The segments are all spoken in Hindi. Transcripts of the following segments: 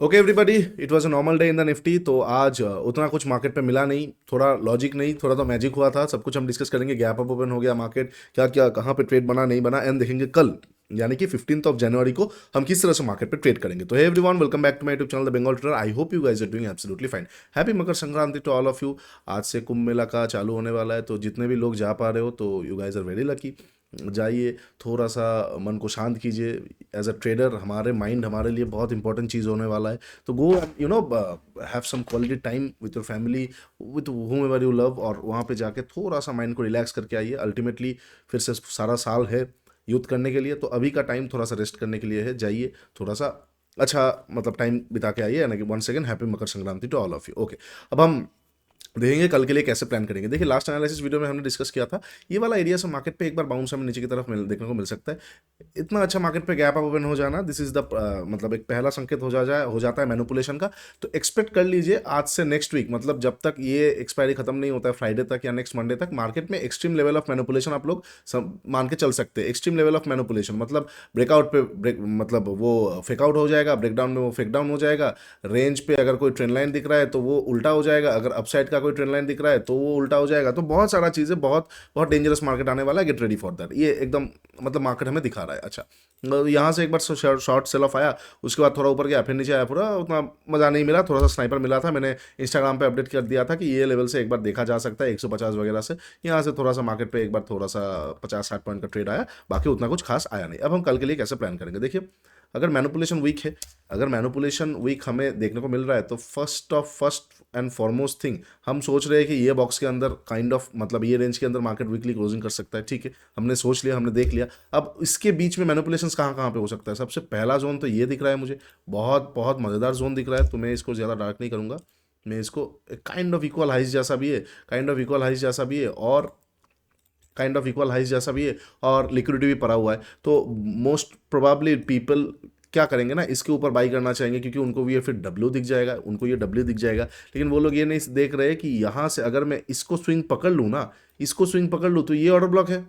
Okay everybody, it was a normal day in the Nifty. तो आज उतना कुछ मार्केट पे मिला नहीं, थोड़ा लॉजिक नहीं, थोड़ा तो मैजिक हुआ था। सब कुछ हम डिस्कस करेंगे। गैप अप ओपन हो गया मार्केट, क्या क्या कहाँ पे ट्रेड बना नहीं बना, एंड देखेंगे कल यानी कि 15th ऑफ जनवरी को हम किस तरह से मार्केट पे ट्रेड करेंगे। तो hey everyone, welcome back to my YouTube channel the Bengal trader. I hope you guys are doing absolutely fine. Happy Makar Sankranti to all of you. आज से कुंभ मेला का चालू होने वाला है, तो जितने भी लोग जा पा रहे हो तो you guys are very lucky. जाइए, थोड़ा सा मन को शांत कीजिए। एज अ ट्रेडर हमारे माइंड हमारे लिए बहुत इंपॉर्टेंट चीज़ होने वाला है। तो go you know have some quality time with your family, with whom ever you love, और वहाँ पे जाके थोड़ा सा माइंड को रिलैक्स करके आइए। अल्टीमेटली फिर से सारा साल है यूथ करने के लिए, तो अभी का टाइम थोड़ा सा रेस्ट करने के लिए है। जाइए, थोड़ा सा अच्छा मतलब टाइम बिता के आइए। यानी कि one second happy Makar Sankranti to all of you. Okay, अब हम देखेंगे कल के लिए कैसे प्लान करेंगे। देखिए, लास्ट एनालिसिस वीडियो में हमने डिस्कस किया था ये वाला एरिया से मार्केट पे एक बार बाउंस हमें नीचे की तरफ देखने को मिल सकता है। इतना अच्छा मार्केट पे गैप अप ओपन हो जाना, दिस इज द मतलब एक पहला संकेत हो जाता है मैनिपुलेशन का। तो एक्सपेक्ट कर लीजिए आज से नेक्स्ट वीक, मतलब जब तक ये एक्सपायरी खत्म नहीं होता है फ्राइडे तक या नेक्स्ट मंडे तक, मार्केट में एक्सट्रीम लेवल ऑफ मैनिपुलेशन आप लोग मान के चल सकते हैं। एक्सट्रीम लेवल ऑफ मैनिपुलेशन मतलब ब्रेकआउट पे ब्रेक, मतलब वो फेक आउट हो जाएगा, ब्रेकडाउन में वो फेक डाउन हो जाएगा। रेंज पे अगर कोई ट्रेंड लाइन दिख रहा है तो वो उल्टा हो जाएगा, अगर अपसाइड का कोई ट्रेंड लाइन दिख रहा है तो वो उल्टा हो जाएगा। तो बहुत सारा चीज़ें, बहुत बहुत डेंजरस मार्केट आने वाला है। Gate ready for that. ये एकदम मतलब मार्केट हमें दिखा रहा है। अच्छा, यहाँ से एक बार शॉर्ट सेल ऑफ आया, उसके बाद थोड़ा ऊपर गया, फिर नीचे आया, पूरा उतना मज़ा नहीं मिला। थोड़ा सा स्नाइपर मिला था, मैंने इंस्टाग्राम पे अपडेट कर दिया था कि ये लेवल से एक बार देखा जा सकता है 150 वगैरह से। यहाँ से थोड़ा सा मार्केट पे एक बार थोड़ा सा 50-60 पॉइंट का ट्रेड आया, बाकी उतना कुछ खास आया नहीं। अब हम कल के लिए कैसे प्लान करेंगे। देखिए, अगर मैनिपुलेशन वीक है, अगर मैनिपुलेशन वीक हमें देखने को मिल रहा है, तो फर्स्ट एंड फॉरमोस्ट थिंग हम सोच रहे हैं कि ये बॉक्स के अंदर काइंड ऑफ मतलब ये रेंज के अंदर मार्केट वीकली क्लोजिंग कर सकता है। ठीक है, हमने सोच लिया, हमने देख लिया। अब इसके बीच में मैनिपुलेशंस कहाँ कहाँ पे हो सकता है। सबसे पहला जोन तो ये दिख रहा है मुझे, बहुत बहुत मज़ेदार जोन दिख रहा है। तो मैं इसको ज़्यादा डार्क नहीं करूँगा, मैं इसको काइंड ऑफ इक्वल हाइज जैसा भी है, काइंड ऑफ इक्वल हाइज जैसा भी है, और काइंड ऑफ इक्वल हाइज जैसा भी है, और लिक्विडिटी भी पड़ा हुआ है। तो मोस्ट प्रोबेबली पीपल क्या करेंगे ना, इसके ऊपर बाई करना चाहेंगे, क्योंकि उनको भी ये फिर डब्ल्यू दिख जाएगा, उनको ये डब्ल्यू दिख जाएगा। लेकिन वो लोग ये नहीं देख रहे कि यहाँ से अगर मैं इसको स्विंग पकड़ लूँ ना, इसको स्विंग पकड़ लूँ, तो ये ऑर्डर ब्लॉक है,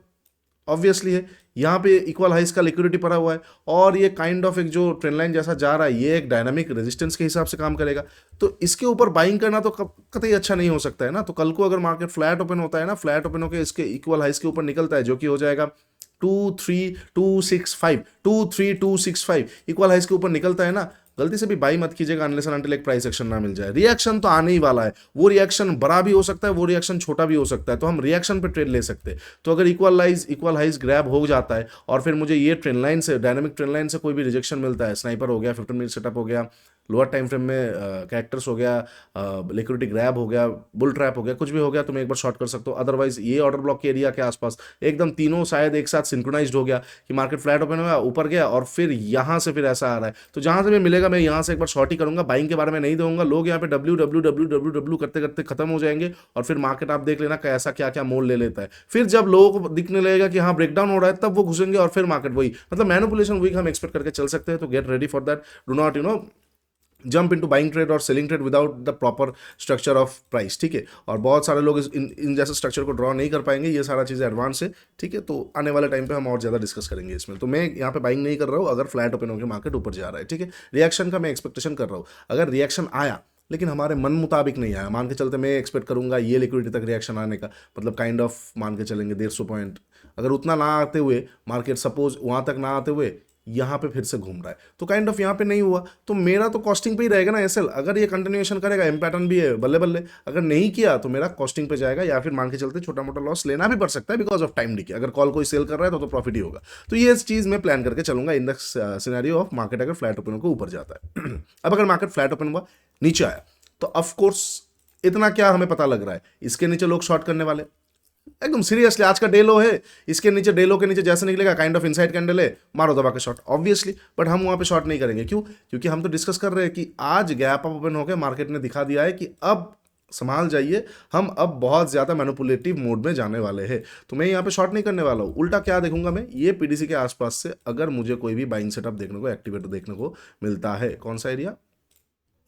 ऑब्वियसली है। यहाँ पे इक्वल हाइस का लिक्विडिटी पड़ा हुआ है, और ये काइंड ऑफ एक जो ट्रेंड लाइन जैसा जा रहा है, ये एक डायनामिक रेजिस्टेंस के हिसाब से काम करेगा। तो इसके ऊपर बाइंग करना तो कतई अच्छा नहीं हो सकता है ना। तो कल को अगर मार्केट फ्लैट ओपन होता है ना, फ्लैट ओपन होकर इसके इक्वल हाइस के ऊपर निकलता है, जो कि हो जाएगा 23265, 23265 इक्वल हाइस के ऊपर निकलता है ना, गलती से भी बाई मत कीजिएगा अनलेस एंड अनटिल एक प्राइस एक्शन ना मिल जाए। रिएक्शन तो आने ही वाला है, वो रिएक्शन बड़ा भी हो सकता है, वो रिएक्शन छोटा भी हो सकता है। तो हम रिएक्शन पे ट्रेड ले सकते हैं। तो अगर इक्वल हाइज ग्रैब हो जाता है, और फिर मुझे ये ट्रेंड लाइन से, डायनामिक ट्रेंड लाइन से कोई भी रिजेक्शन मिलता है, स्नाइपर हो गया, 15 मिनट सेटअप हो गया, लोअर टाइम फ्रेम में कैरेक्टर्स हो गया, लिक्विडिटी ग्रैब हो गया, बुल ट्रैप हो गया, कुछ भी हो गया, तो मैं एक बार शॉर्ट कर सकता हूँ। अदरवाइज ये ऑर्डर ब्लॉक के एरिया के आसपास एकदम तीनों शायद एक साथ सिंक्रोनाइज्ड हो गया कि मार्केट फ्लैट ओपन हुआ, ऊपर गया, और फिर यहाँ से फिर ऐसा आ रहा है। तो जहाँ से मैं मिलेगा, मैं यहाँ से एक बार शॉर्ट ही करूंगा, बाइंग के बारे में नहीं दूंगा। लोग यहाँ पे W W W W W करते करते खत्म हो जाएंगे, और फिर मार्केट आप देख लेना कैसा क्या क्या मोल ले लेता है। फिर जब लोगों को दिखने लगेगा कि हाँ ब्रेकडाउन हो रहा है, तब वो घुसेंगे, और फिर मार्केट वही मतलब मैनिपुलेशन वीक हम एक्सपेक्ट करके चल सकते हैं। तो get ready for that. Do not jump into buying trade और selling trade without the proper structure of price. ठीक है, और बहुत सारे लोग इन जैसे स्ट्रक्चर को ड्रॉ नहीं कर पाएंगे। ये सारा चीज़ें एडवांस है। ठीक है, तो आने वाले टाइम पे हम और ज़्यादा डिस्कस करेंगे इसमें। तो मैं यहाँ पे बाइंग नहीं कर रहा हूँ अगर फ्लैट ओपन होकर मार्केट ऊपर जा रहा है। ठीक है, रिएक्शन का मैं एक्सपेक्टेशन कर रहा हूँ। अगर रिएक्शन आया लेकिन हमारे मन मुताबिक नहीं आया, मान के चलते मैं एक्सपेक्ट करूंगा ये लिक्विडिटी तक रिएक्शन आने का, मतलब काइंड ऑफ मान के चलेंगे 150 पॉइंट। अगर उतना ना आते हुए मार्केट सपोज वहाँ तक ना आते हुए यहाँ पे फिर से घूम रहा है, तो काइंड ऑफ यहाँ पे नहीं हुआ, तो मेरा तो कॉस्टिंग पे ही रहेगा ना एसएल। अगर ये कंटिन्यूएशन करेगा, एम पैटर्न भी है, बल्ले बल्ले। अगर नहीं किया तो मेरा कॉस्टिंग पे जाएगा, या फिर मान के चलते छोटा मोटा लॉस लेना भी पड़ सकता है बिकॉज ऑफ टाइम डिके। अगर कॉल कोई सेल कर रहा है तो प्रॉफिट ही होगा। तो ये चीज़ मैं प्लान करके चलूंगा in the scenario of market अगर फ्लैट ओपन होकर ऊपर जाता है। अब अगर मार्केट फ्लैट ओपन हुआ, नीचे आया, तो ऑफकोर्स इतना क्या हमें पता लग रहा है, इसके नीचे लोग शॉर्ट करने वाले एकदम सीरियसली। आज का डे लो है, इसके नीचे डे लो के नीचे जैसे निकलेगा काइंड ऑफ इनसाइड कैंडल है, मारो दबा के शॉर्ट ऑब्वियसली। बट हम वहां पे शॉर्ट नहीं करेंगे। क्यों? क्योंकि हम तो डिस्कस कर रहे हैं कि आज गैप अप ओपन होकर मार्केट ने दिखा दिया है कि अब संभाल जाइए, हम अब बहुत ज़्यादा मैनिपुलेटिव मोड में जाने वाले हैं। तो मैं यहाँ पे शॉर्ट नहीं करने वाला हूँ। उल्टा क्या देखूंगा मैं, ये पीडीसी के आसपास से अगर मुझे कोई भी बाइंग सेटअप देखने को, एक्टिवेटर देखने को मिलता है, कौन सा एरिया,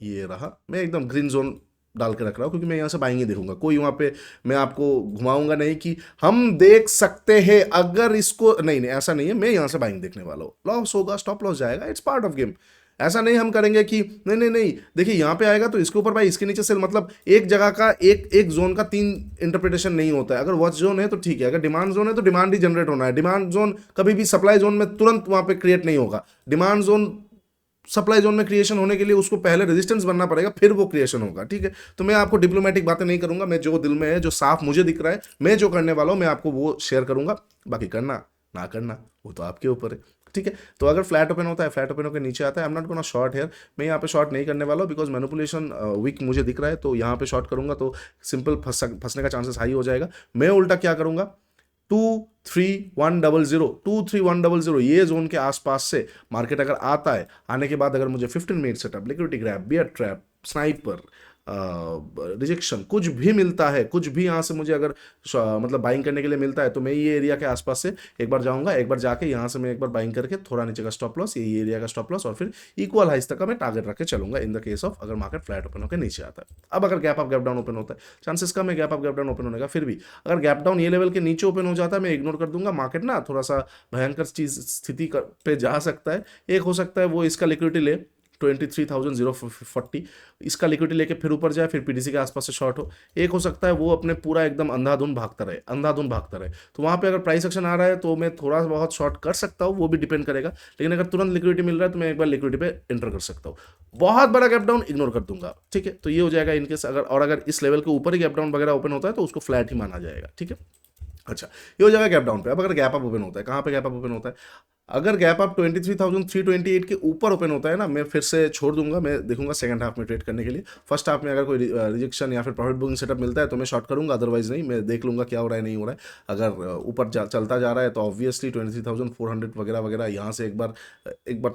ये रहा, मैं एकदम ग्रीन जोन डाल के रख रहा हूँ, क्योंकि मैं यहाँ से बाइंग ही देखूंगा। कोई वहाँ पे मैं आपको घुमाऊंगा नहीं कि हम देख सकते हैं अगर इसको, नहीं नहीं ऐसा नहीं है। मैं यहाँ से बाइंग देखने वाला हूँ। लॉस होगा, स्टॉप लॉस जाएगा, इट्स पार्ट ऑफ गेम। ऐसा नहीं हम करेंगे कि नहीं नहीं नहीं देखिए यहाँ पे आएगा तो इसके ऊपर भाई इसके नीचे सेल, मतलब एक जगह का एक एक जोन का 3 इंटरप्रिटेशन नहीं होता है। अगर वॉच जोन है तो ठीक है, अगर डिमांड जोन है तो डिमांड ही जनरेट होना है। डिमांड जोन कभी भी सप्लाई जोन में तुरंत वहां पे क्रिएट नहीं होगा। डिमांड जोन सप्लाई जोन में क्रिएशन होने के लिए उसको पहले रेजिस्टेंस बनना पड़ेगा, फिर वो क्रिएशन होगा, ठीक है। तो मैं आपको डिप्लोमेटिक बातें नहीं करूंगा, मैं जो दिल में है, जो साफ मुझे दिख रहा है, मैं जो करने वाला हूं मैं आपको वो शेयर करूंगा। बाकी करना ना करना वो तो आपके ऊपर है, ठीक है। तो अगर फ्लैट ओपन होता है, फ्लैट ओपन होकर नीचे आता है, I am not gonna short here, मैं यहाँ पे शॉर्ट नहीं करने वाला हूँ बिकॉज मैनिपुलेशन वीक मुझे दिख रहा है। तो यहाँ पे शॉर्ट करूंगा तो सिंपल फंसने का चांसेस हाई हो जाएगा। मैं उल्टा क्या करूंगा, 23100 23100 ये जोन के आसपास से मार्केट अगर आता है, आने के बाद अगर मुझे 15 minute setup, liquidity grab, bear trap, sniper, rejection कुछ भी मिलता है, कुछ भी यहाँ से मुझे अगर मतलब बाइंग करने के लिए मिलता है, तो मैं ये एरिया के आसपास से एक बार जाऊंगा, एक बार जाके यहाँ से मैं एक बार बाइंग करके थोड़ा नीचे का स्टॉप लॉस, ये एरिया का स्टॉप लॉस, और फिर इक्वल हाइस तक का मैं टारगेट रख के चलूंगा इन द केस ऑफ अगर मार्केट फ्लैट ओपन होकर नीचे आता है। अब अगर gap up gap down open होता है, चांसेस कम है gap up gap down open होने का, फिर भी अगर गैप डाउन ये लेवल के नीचे ओपन हो जाता है मैं इग्नोर कर दूंगा। मार्केट ना थोड़ा सा भयंकर चीज स्थिति पे जा सकता है। एक हो सकता है वो इसका लिक्विडिटी ले 23,040, इसका लिक्विडिटी लेके फिर ऊपर जाए, फिर पीडीसी के आसपास से शॉर्ट हो। एक हो सकता है वो अपने पूरा एकदम अंधाधुन भागता रहे, अंधाधुन भागता रहे, तो वहां पे अगर प्राइस एक्शन आ रहा है तो मैं थोड़ा बहुत शॉर्ट कर सकता हूँ, वो भी डिपेंड करेगा। लेकिन अगर तुरंत लिक्विडिटी मिल रहा है तो मैं एक बार लिक्विडिटी पे एंटर कर सकता हूँ। बहुत बड़ा गैप डाउन इग्नोर कर दूंगा, ठीक है। तो ये हो जाएगा इनकेस अगर, और अगर इस लेवल के ऊपर ही गैप डाउन वगैरह ओपन होता है तो उसको फ्लैट ही माना जाएगा, ठीक है। अच्छा, ये हो जाएगा गैप डाउन पे। अब अगर गैप अप ओपन होता है, कहाँ पे गैप अप ओपन होता है, अगर गैप अप 23,328 के ऊपर ओपन होता है ना, मैं फिर से छोड़ दूंगा, मैं देखूंगा सेकंड हाफ में ट्रेड करने के लिए। फर्स्ट हाफ में अगर कोई रिजेक्शन या फिर प्रॉफिट बुकिंग सेटअप मिलता है तो मैं शॉर्ट करूंगा, अदरवाइज नहीं, मैं देख लूंगा क्या हो रहा है नहीं हो रहा है। अगर ऊपर चलता जा रहा है तो ऑब्वियसली 23,400 वगैरह वगैरह यहाँ से एक बार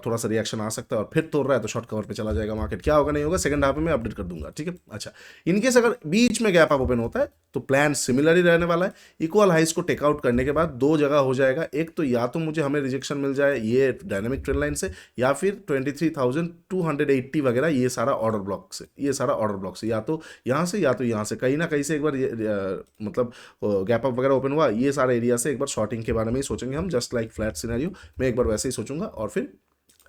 थोड़ा सा रिएक्शन आ सकता है, और फिर तोड़ रहा है तो शॉर्ट कवर पे चला जाएगा मार्केट। क्या होगा नहीं होगा सेकंड हाफ में मैं अपडेट कर दूंगा, ठीक है। अच्छा, इनकेस अगर बीच में गैप अप ओपन होता है तो प्लान सिमिलर ही रहने वाला है। इक्वल हाइस को टेकआउट करने के बाद दो जगह हो जाएगा, एक तो या तो मुझे हमें रिजेक्शन मिल जाए ये डायनामिक ट्रेंड लाइन से, या फिर 23,280 वगैरह ये सारा ऑर्डर ब्लॉक से, ये सारा ऑर्डर ब्लॉक से, या तो यहाँ से या तो यहाँ से, कहीं ना कहीं से एक बार मतलब गैप अप वगैरह ओपन हुआ, ये सारा एरिया से एक बार शॉर्टिंग के बारे में ही सोचेंगे हम, जस्ट लाइक फ्लैट सिनेरियो। मैं एक बार वैसे ही सोचूंगा और फिर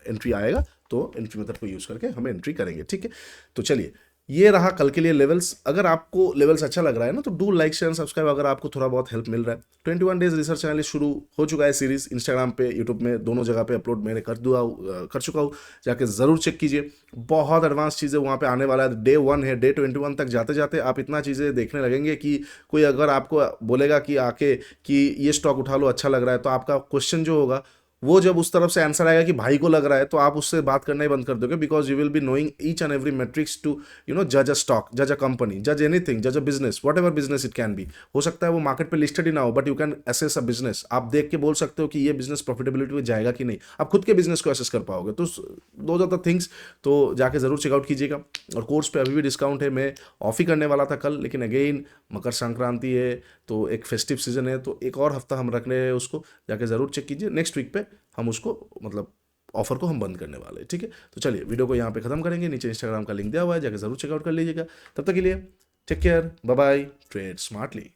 एंट्री आएगा तो एंट्री मेथड को यूज करके हम एंट्री करेंगे, ठीक है। तो चलिए, ये रहा कल के लिए लेवल्स। अगर आपको लेवल्स अच्छा लग रहा है ना तो डू लाइक शेयर सब्सक्राइब, अगर आपको थोड़ा बहुत हेल्प मिल रहा है। 21 डेज रिसर्च चैनल शुरू हो चुका है सीरीज, इंस्टाग्राम पे, यूट्यूब में, दोनों जगह पे अपलोड मैंने कर चुका हूँ, जाके ज़रूर चेक कीजिए। बहुत एडवांस चीज़ें वहाँ पे आने वाला है। डे 1 है, डे 21 तक जाते जाते आप इतना चीज़ें देखने लगेंगे कि कोई अगर आपको बोलेगा कि आके कि ये स्टॉक उठा लो अच्छा लग रहा है, तो आपका क्वेश्चन जो होगा वो जब उस तरफ से आंसर आएगा कि भाई को लग रहा है, तो आप उससे बात करना ही बंद कर दोगे, because you will be knowing each and every matrix to जज अ स्टॉक, जज अ कंपनी, जज एनीथिंग, जज a business, what ever business it can be. हो सकता है वो मार्केट पे लिस्टेड ही ना हो, but you can assess a business. आप देख के बोल सकते हो कि ये बिजनेस प्रॉफिटेबिलिटी में जाएगा कि नहीं, आप खुद के बिजनेस को एसेस कर पाओगे। तो दो आर द थिंग्स, तो जाके जरूर चेकआउट कीजिएगा। और कोर्स पे अभी भी डिस्काउंट है, मैं ऑफ ही करने वाला था कल, लेकिन अगेन मकर संक्रांति है तो एक फेस्टिव सीजन है, तो एक और हफ्ता हम रख रहे हैं उसको, जाके जरूर चेक कीजिए। नेक्स्ट वीक पे हम उसको मतलब ऑफर को हम बंद करने वाले हैं, ठीक है। तो चलिए वीडियो को यहाँ पे खत्म करेंगे, नीचे इंस्टाग्राम का लिंक दिया हुआ है, जाके जरूर चेकआउट कर लीजिएगा। तब तक के लिए take care, bye bye, trade smartly.